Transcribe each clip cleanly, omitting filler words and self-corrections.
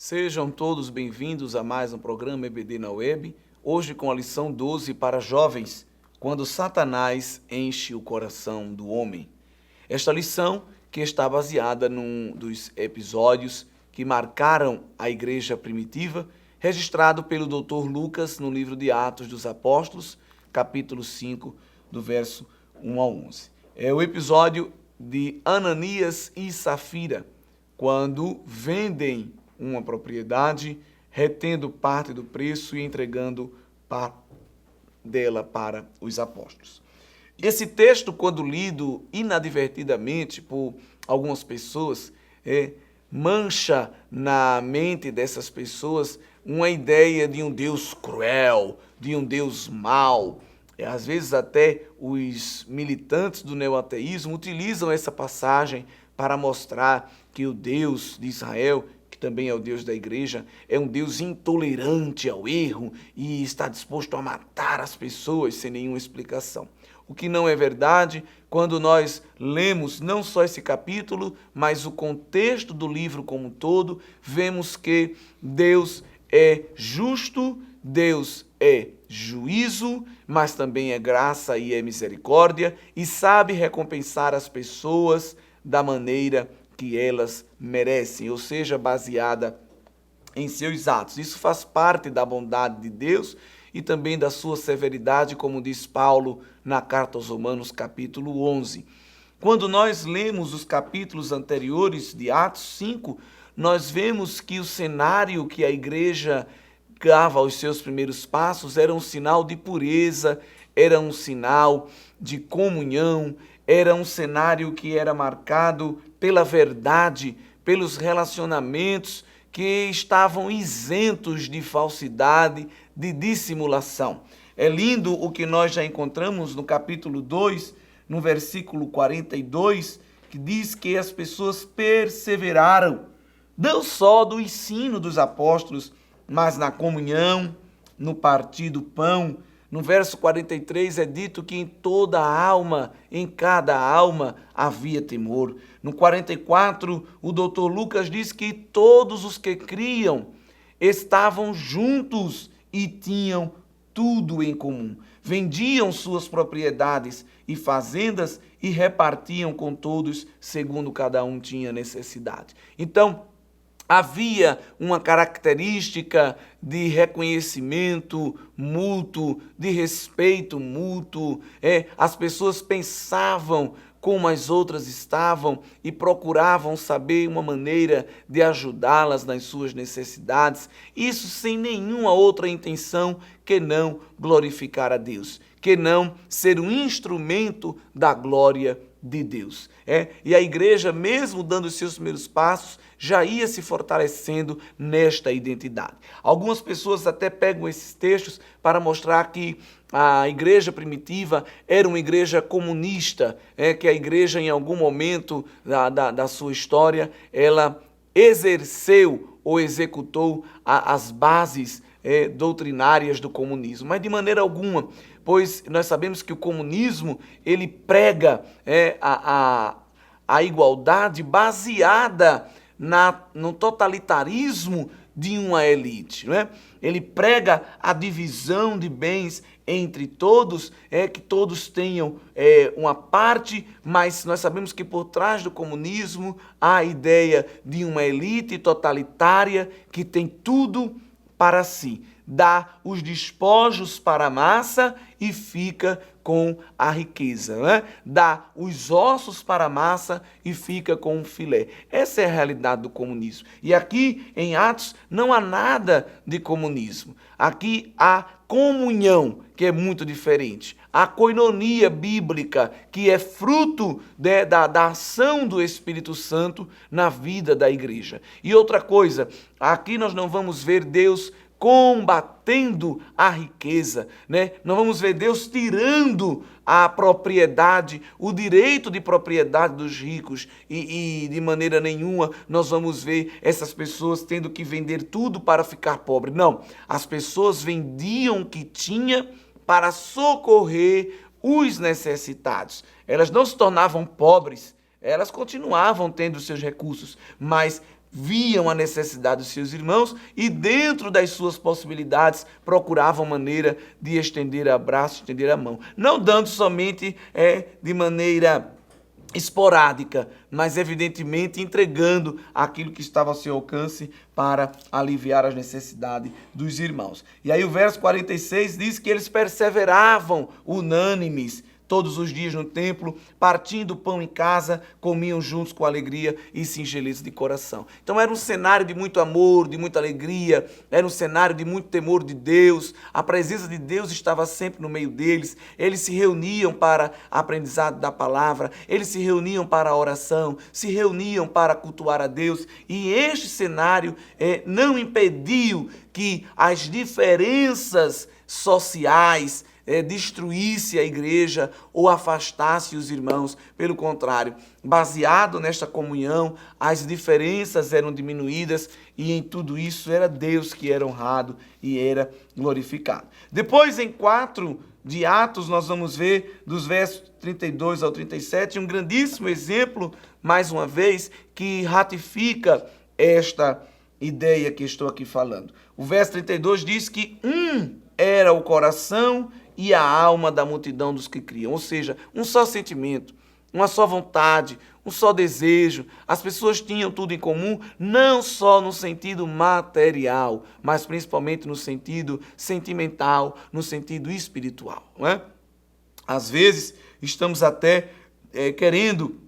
Sejam todos bem-vindos a mais um programa EBD na Web, hoje com a lição 12 para jovens, quando Satanás enche o coração do homem. Esta lição, que está baseada num dos episódios que marcaram a igreja primitiva, registrado pelo Dr. Lucas no livro de Atos dos Apóstolos, capítulo 5, do verso 1 a 11. É o episódio de Ananias e Safira, quando vendem uma propriedade, retendo parte do preço e entregando parte dela para os apóstolos. Esse texto, quando lido inadvertidamente por algumas pessoas, mancha na mente dessas pessoas uma ideia de um Deus cruel, de um Deus mau. Às vezes até os militantes do neoateísmo utilizam essa passagem para mostrar que o Deus de Israel, que também é o Deus da igreja, é um Deus intolerante ao erro e está disposto a matar as pessoas sem nenhuma explicação. O que não é verdade quando nós lemos não só esse capítulo, mas o contexto do livro como um todo, vemos que Deus é justo, Deus é juízo, mas também é graça e é misericórdia e sabe recompensar as pessoas da maneira que elas merecem, ou seja, baseada em seus atos. Isso faz parte da bondade de Deus e também da sua severidade, como diz Paulo na carta aos Romanos, capítulo 11. Quando nós lemos os capítulos anteriores de Atos 5, nós vemos que o cenário que a igreja dava aos seus primeiros passos era um sinal de pureza, era um sinal de comunhão, era um cenário que era marcado pela verdade, pelos relacionamentos que estavam isentos de falsidade, de dissimulação. É lindo o que nós já encontramos no capítulo 2, no versículo 42, que diz que as pessoas perseveraram, não só do ensino dos apóstolos, mas na comunhão, no partir do pão. No verso 43 é dito que em toda alma, em cada alma, havia temor. No 44, o doutor Lucas diz que todos os que criam estavam juntos e tinham tudo em comum. Vendiam suas propriedades e fazendas e repartiam com todos, segundo cada um tinha necessidade. Então, havia uma característica de reconhecimento mútuo, de respeito mútuo. As pessoas pensavam como as outras estavam e procuravam saber uma maneira de ajudá-las nas suas necessidades. Isso sem nenhuma outra intenção que não glorificar a Deus, que não ser um instrumento da glória de Deus. E a igreja, mesmo dando os seus primeiros passos, já ia se fortalecendo nesta identidade. Algumas pessoas até pegam esses textos para mostrar que a igreja primitiva era uma igreja comunista, que a igreja em algum momento da sua história, ela exerceu ou executou as bases doutrinárias do comunismo, mas de maneira alguma, pois nós sabemos que o comunismo ele prega a igualdade baseada no totalitarismo de uma elite, não é? Ele prega a divisão de bens entre todos, que todos tenham uma parte, mas nós sabemos que por trás do comunismo há a ideia de uma elite totalitária que tem tudo para si, dá os despojos para a massa e fica com a riqueza, né? Dá os ossos para a massa e fica com o filé. Essa é a realidade do comunismo. E aqui em Atos não há nada de comunismo. Aqui há comunhão, que é muito diferente. A koinonia bíblica, que é fruto da ação do Espírito Santo na vida da igreja. E outra coisa, aqui nós não vamos ver Deus combatendo a riqueza, né? Não vamos ver Deus tirando a propriedade, o direito de propriedade dos ricos e de maneira nenhuma nós vamos ver essas pessoas tendo que vender tudo para ficar pobre. Não, as pessoas vendiam o que tinha para socorrer os necessitados. Elas não se tornavam pobres, elas continuavam tendo seus recursos, mas viam a necessidade dos seus irmãos e, dentro das suas possibilidades, procuravam maneira de estender o braço, estender a mão. Não dando somente de maneira esporádica, mas evidentemente entregando aquilo que estava ao seu alcance para aliviar as necessidades dos irmãos. E aí o verso 46 diz que eles perseveravam unânimes todos os dias no templo, partindo o pão em casa, comiam juntos com alegria e singeleza de coração. Então era um cenário de muito amor, de muita alegria, era um cenário de muito temor de Deus, a presença de Deus estava sempre no meio deles, eles se reuniam para aprendizado da palavra, eles se reuniam para a oração, se reuniam para cultuar a Deus, e este cenário não impediu que as diferenças sociais destruísse a igreja ou afastasse os irmãos. Pelo contrário, baseado nesta comunhão, as diferenças eram diminuídas e em tudo isso era Deus que era honrado e era glorificado. Depois, em 4 de Atos, nós vamos ver dos versos 32 ao 37, um grandíssimo exemplo, mais uma vez, que ratifica esta ideia que estou aqui falando. O verso 32 diz que era o coração e a alma da multidão dos que criam, ou seja, um só sentimento, uma só vontade, um só desejo. As pessoas tinham tudo em comum, não só no sentido material, mas principalmente no sentido sentimental, no sentido espiritual, não é? Às vezes estamos até querendo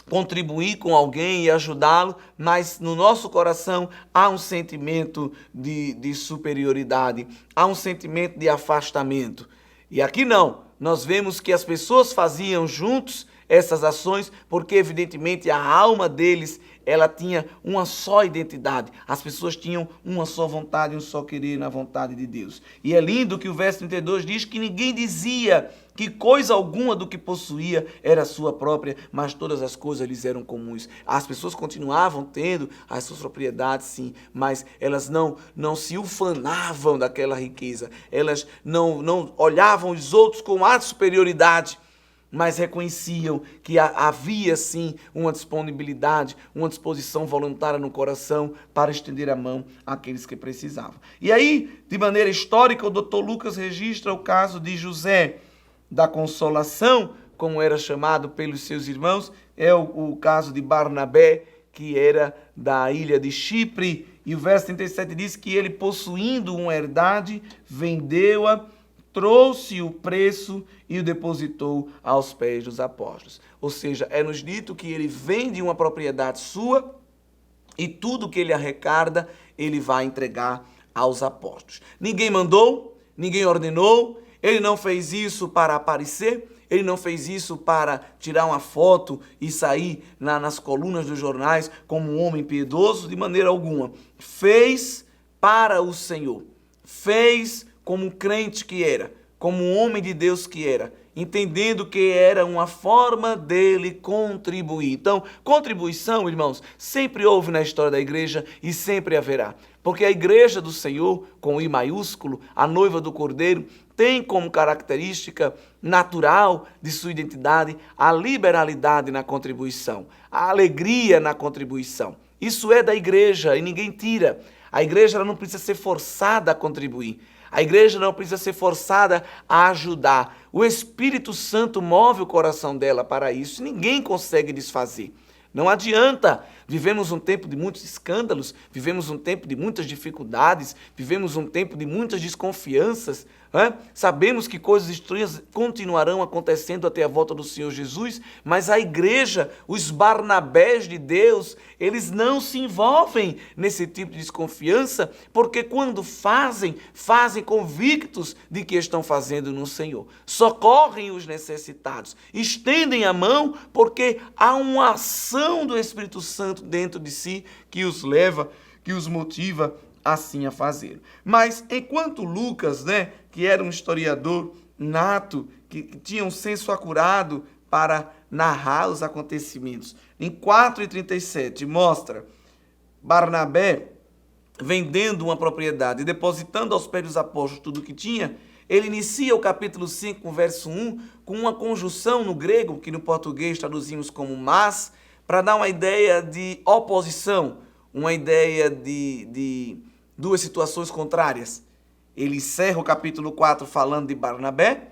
contribuir com alguém e ajudá-lo, mas no nosso coração há um sentimento de superioridade, há um sentimento de afastamento. E aqui não, nós vemos que as pessoas faziam juntos essas ações porque evidentemente a alma deles, ela tinha uma só identidade. As pessoas tinham uma só vontade, um só querer na vontade de Deus. E é lindo que o verso 32 diz que ninguém dizia que coisa alguma do que possuía era sua própria, mas todas as coisas lhes eram comuns. As pessoas continuavam tendo as suas propriedades, sim, mas elas não se ufanavam daquela riqueza. Elas não olhavam os outros com ar de superioridade, mas reconheciam que havia sim uma disponibilidade, uma disposição voluntária no coração para estender a mão àqueles que precisavam. E aí, de maneira histórica, o Dr. Lucas registra o caso de José da Consolação, como era chamado pelos seus irmãos, é o caso de Barnabé, que era da ilha de Chipre, e o verso 37 diz que ele, possuindo uma herdade, vendeu-a, trouxe o preço e o depositou aos pés dos apóstolos. Ou seja, é-nos dito que ele vende uma propriedade sua e tudo que ele arrecada, ele vai entregar aos apóstolos. Ninguém mandou, ninguém ordenou, ele não fez isso para aparecer, ele não fez isso para tirar uma foto e sair nas colunas dos jornais como um homem piedoso, de maneira alguma. Fez para o Senhor, fez como um crente que era, como um homem de Deus que era, entendendo que era uma forma dele contribuir. Então, contribuição, irmãos, sempre houve na história da igreja e sempre haverá. Porque a igreja do Senhor, com I maiúsculo, a noiva do Cordeiro, tem como característica natural de sua identidade a liberalidade na contribuição, a alegria na contribuição. Isso é da igreja e ninguém tira. A igreja ela não precisa ser forçada a contribuir. A igreja não precisa ser forçada a ajudar. O Espírito Santo move o coração dela para isso. Ninguém consegue desfazer. Não adianta. Vivemos um tempo de muitos escândalos, vivemos um tempo de muitas dificuldades, vivemos um tempo de muitas desconfianças. Sabemos que coisas estranhas continuarão acontecendo até a volta do Senhor Jesus, mas a igreja, os Barnabés de Deus, eles não se envolvem nesse tipo de desconfiança, porque quando fazem convictos de que estão fazendo no Senhor. Socorrem os necessitados, estendem a mão, porque há uma ação do Espírito Santo dentro de si que os leva, que os motiva assim a fazer. Mas enquanto Lucas, que era um historiador nato, que tinha um senso acurado para narrar os acontecimentos, em 4:37 mostra Barnabé vendendo uma propriedade e depositando aos pés dos apóstolos tudo o que tinha. Ele inicia o capítulo 5, verso 1, com uma conjunção no grego, que no português traduzimos como mas, para dar uma ideia de oposição, uma ideia de duas situações contrárias. Ele encerra o capítulo 4 falando de Barnabé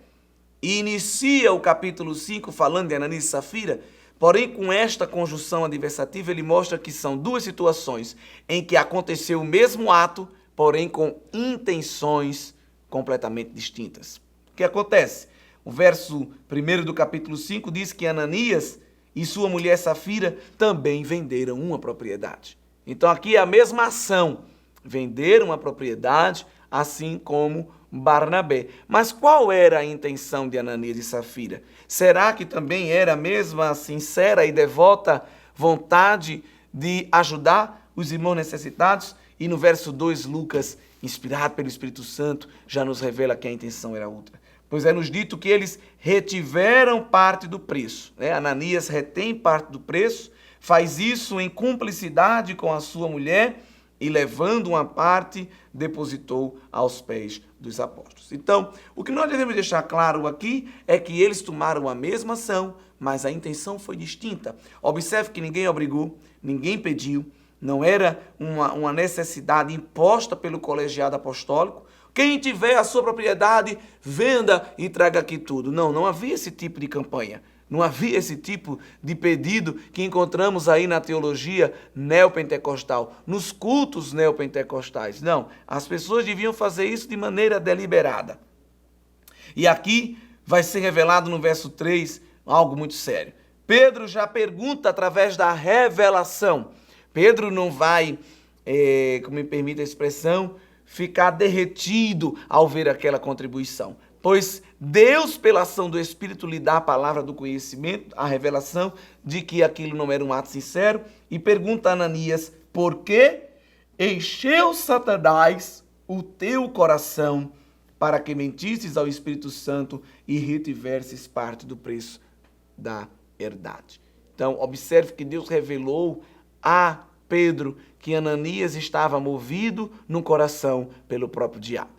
e inicia o capítulo 5 falando de Ananias e Safira. Porém, com esta conjunção adversativa, ele mostra que são duas situações em que aconteceu o mesmo ato, porém com intenções completamente distintas. O que acontece? O verso 1 do capítulo 5 diz que Ananias e sua mulher Safira também venderam uma propriedade. Então aqui é a mesma ação, venderam uma propriedade, assim como Barnabé. Mas qual era a intenção de Ananias e Safira? Será que também era a mesma sincera e devota vontade de ajudar os irmãos necessitados? E no verso 2, Lucas, inspirado pelo Espírito Santo, já nos revela que a intenção era outra. Pois é nos dito que eles retiveram parte do preço. Ananias retém parte do preço, faz isso em cumplicidade com a sua mulher e, levando uma parte, depositou aos pés dos apóstolos. Então, o que nós devemos deixar claro aqui é que eles tomaram a mesma ação, mas a intenção foi distinta. Observe que ninguém obrigou, ninguém pediu, não era uma necessidade imposta pelo colegiado apostólico. Quem tiver a sua propriedade, venda e traga aqui tudo. Não havia esse tipo de campanha. Não havia esse tipo de pedido que encontramos aí na teologia neopentecostal, nos cultos neopentecostais. Não, as pessoas deviam fazer isso de maneira deliberada. E aqui vai ser revelado no verso 3 algo muito sério. Pedro já pergunta através da revelação. Pedro não vai, como me permite a expressão, ficar derretido ao ver aquela contribuição. Pois Deus, pela ação do Espírito, lhe dá a palavra do conhecimento, a revelação de que aquilo não era um ato sincero, e pergunta a Ananias, por que encheu Satanás o teu coração para que mentisses ao Espírito Santo e retivesses parte do preço da herdade? Então, observe que Deus revelou a Pedro que Ananias estava movido no coração pelo próprio diabo.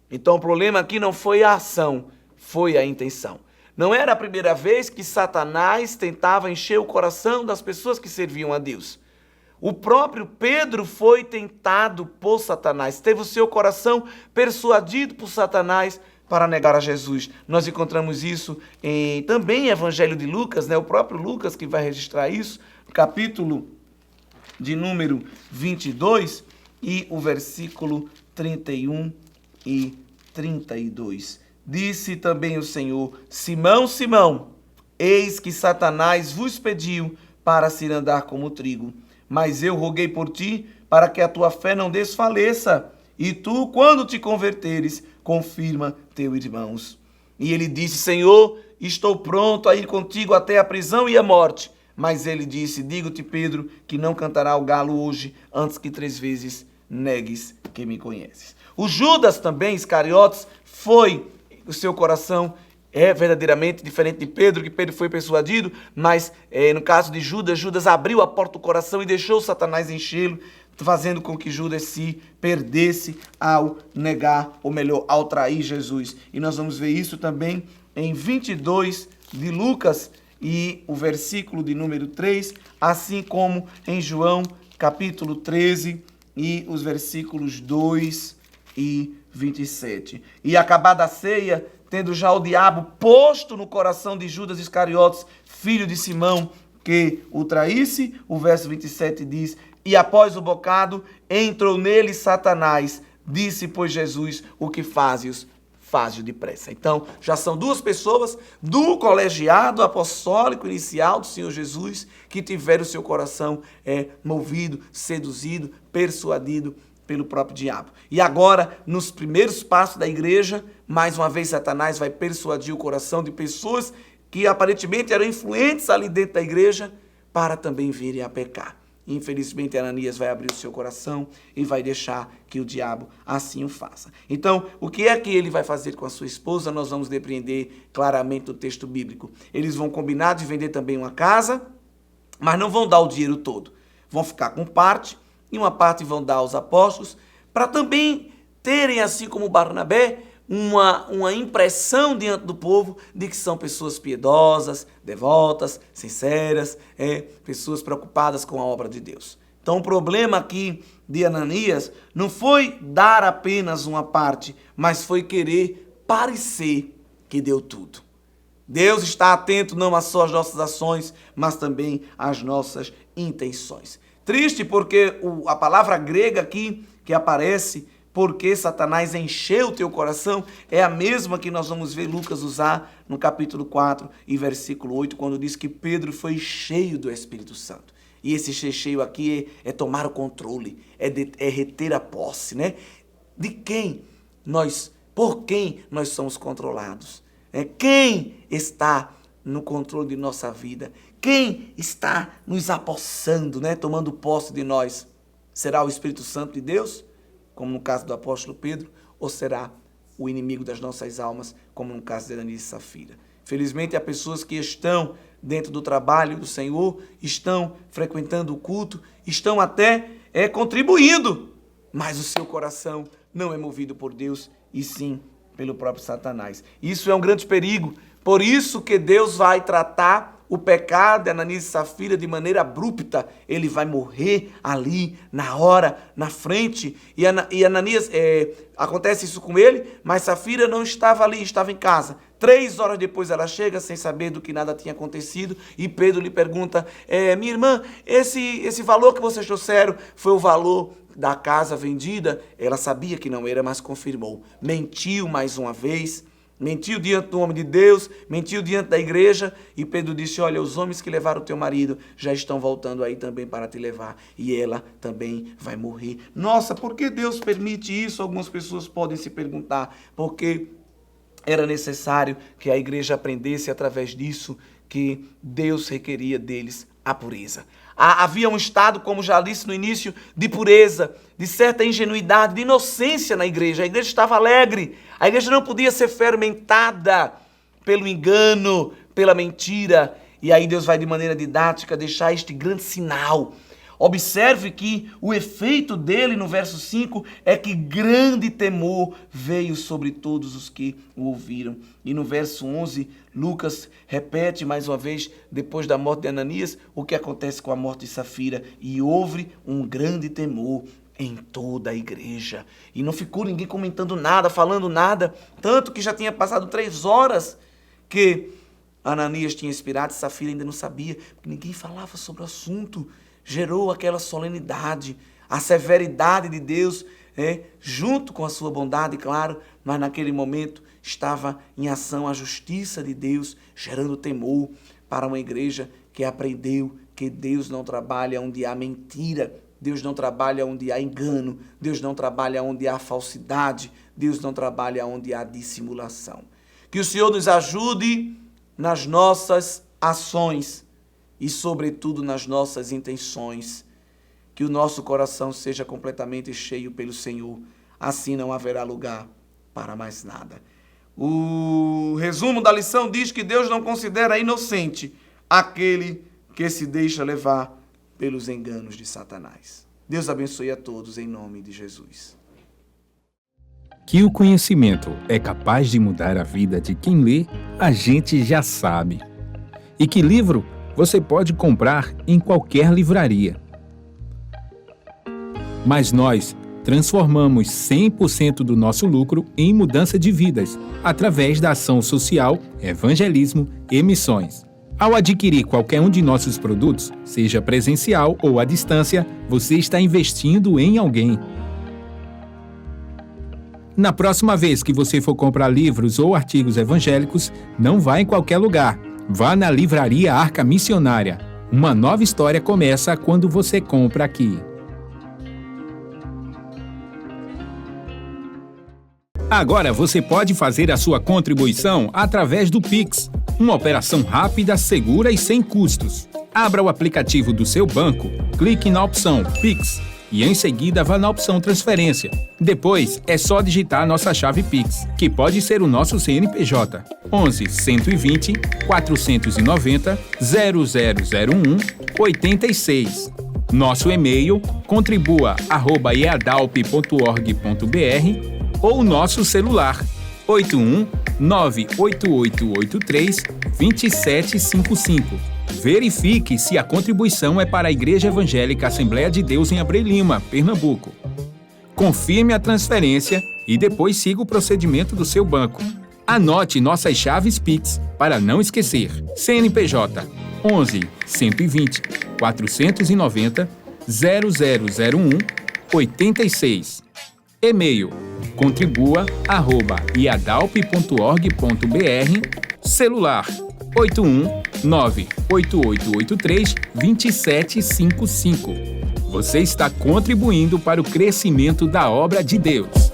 Então o problema aqui não foi a ação, foi a intenção. Não era a primeira vez que Satanás tentava encher o coração das pessoas que serviam a Deus. O próprio Pedro foi tentado por Satanás, teve o seu coração persuadido por Satanás para negar a Jesus. Nós encontramos isso também em Evangelho de Lucas, o próprio Lucas que vai registrar isso, capítulo de número 22 e o versículo 31 e 32. Disse também o Senhor, Simão, Simão, eis que Satanás vos pediu para se andar como trigo, mas eu roguei por ti para que a tua fé não desfaleça, e tu, quando te converteres, confirma teus irmãos. E ele disse, Senhor, estou pronto a ir contigo até a prisão e a morte. Mas ele disse, digo-te, Pedro, que não cantará o galo hoje, antes que 3 vezes negues que me conheces. O Judas também, Iscariotes, o seu coração é verdadeiramente diferente de Pedro, que Pedro foi persuadido, mas no caso de Judas, Judas abriu a porta do coração e deixou Satanás enchê-lo, fazendo com que Judas se perdesse ao negar, ou melhor, ao trair Jesus. E nós vamos ver isso também em 22 de Lucas, e o versículo de número 3, assim como em João, capítulo 13, e os versículos 2 e 27. E acabada a ceia, tendo já o diabo posto no coração de Judas Iscariotes, filho de Simão, que o traísse, o verso 27 diz, e após o bocado, entrou nele Satanás, disse, pois Jesus, o que fazes? Faz-o depressa. Então, já são 2 pessoas do colegiado apostólico inicial do Senhor Jesus que tiveram o seu coração movido, seduzido, persuadido pelo próprio diabo. E agora, nos primeiros passos da igreja, mais uma vez Satanás vai persuadir o coração de pessoas que aparentemente eram influentes ali dentro da igreja para também virem a pecar. Infelizmente, Ananias vai abrir o seu coração e vai deixar que o diabo assim o faça. Então, o que é que ele vai fazer com a sua esposa? Nós vamos depreender claramente do texto bíblico. Eles vão combinar de vender também uma casa, mas não vão dar o dinheiro todo. Vão ficar com parte, e uma parte vão dar aos apóstolos, para também terem, assim como Barnabé, uma impressão diante do povo de que são pessoas piedosas, devotas, sinceras, pessoas preocupadas com a obra de Deus. Então o problema aqui de Ananias não foi dar apenas uma parte, mas foi querer parecer que deu tudo. Deus está atento não só às nossas ações, mas também às nossas intenções. Triste porque a palavra grega aqui que aparece, porque Satanás encheu o teu coração, é a mesma que nós vamos ver Lucas usar no capítulo 4 e versículo 8, quando diz que Pedro foi cheio do Espírito Santo. E esse cheio aqui é tomar o controle, é reter a posse, né? De quem por quem nós somos controlados? Quem está no controle de nossa vida? Quem está nos apossando, né? Tomando posse de nós? Será o Espírito Santo de Deus, como no caso do apóstolo Pedro, ou será o inimigo das nossas almas, como no caso de Ananias e Safira? Felizmente, há pessoas que estão dentro do trabalho do Senhor, estão frequentando o culto, estão até contribuindo, mas o seu coração não é movido por Deus, e sim pelo próprio Satanás. Isso é um grande perigo, por isso que Deus vai tratar o pecado de Ananias e Safira de maneira abrupta. Ele vai morrer ali, na hora, na frente. E Ananias, acontece isso com ele, mas Safira não estava ali, estava em casa. 3 horas depois ela chega, sem saber do que nada tinha acontecido, e Pedro lhe pergunta, minha irmã, esse valor que vocês trouxeram foi o valor da casa vendida? Ela sabia que não era, mas confirmou. Mentiu mais uma vez, mentiu diante do homem de Deus, mentiu diante da igreja, e Pedro disse, olha, os homens que levaram o teu marido já estão voltando aí também para te levar, e ela também vai morrer. Nossa, por que Deus permite isso? Algumas pessoas podem se perguntar, porque era necessário que a igreja aprendesse através disso que Deus requeria deles a pureza. Havia um estado, como já disse no início, de pureza, de certa ingenuidade, de inocência na igreja. A igreja estava alegre, a igreja não podia ser fermentada pelo engano, pela mentira. E aí Deus vai de maneira didática deixar este grande sinal. Observe que o efeito dele no verso 5 é que grande temor veio sobre todos os que o ouviram. E no verso 11, Lucas repete mais uma vez, depois da morte de Ananias, o que acontece com a morte de Safira. E houve um grande temor em toda a igreja. E não ficou ninguém comentando nada, falando nada, tanto que já tinha passado 3 horas que Ananias tinha expirado e Safira ainda não sabia, porque ninguém falava sobre o assunto. Gerou aquela solenidade, a severidade de Deus, junto com a sua bondade, claro, mas naquele momento estava em ação a justiça de Deus, gerando temor para uma igreja que aprendeu que Deus não trabalha onde há mentira, Deus não trabalha onde há engano, Deus não trabalha onde há falsidade, Deus não trabalha onde há dissimulação. Que o Senhor nos ajude nas nossas ações, e, sobretudo, nas nossas intenções, que o nosso coração seja completamente cheio pelo Senhor. Assim não haverá lugar para mais nada. O resumo da lição diz que Deus não considera inocente aquele que se deixa levar pelos enganos de Satanás. Deus abençoe a todos em nome de Jesus. Que o conhecimento é capaz de mudar a vida de quem lê, a gente já sabe. E que livro você pode comprar em qualquer livraria. Mas nós transformamos 100% do nosso lucro em mudança de vidas, através da ação social, evangelismo e missões. Ao adquirir qualquer um de nossos produtos, seja presencial ou à distância, você está investindo em alguém. Na próxima vez que você for comprar livros ou artigos evangélicos, não vá em qualquer lugar. Vá na Livraria Arca Missionária. Uma nova história começa quando você compra aqui. Agora você pode fazer a sua contribuição através do Pix. Uma operação rápida, segura e sem custos. Abra o aplicativo do seu banco, clique na opção Pix e em seguida vá na opção Transferência. Depois é só digitar nossa chave Pix, que pode ser o nosso CNPJ, 11 120 490 0001 86. Nosso e-mail contribua@eadalp.org.br ou nosso celular 81 98883 2755. Verifique se a contribuição é para a Igreja Evangélica Assembleia de Deus em Abreu Lima, Pernambuco. Confirme a transferência e depois siga o procedimento do seu banco. Anote nossas chaves Pix para não esquecer. CNPJ 11 120 490 0001 86. E-mail contribua@iadalp.org.br. Celular 81988832755. Você está contribuindo para o crescimento da obra de Deus.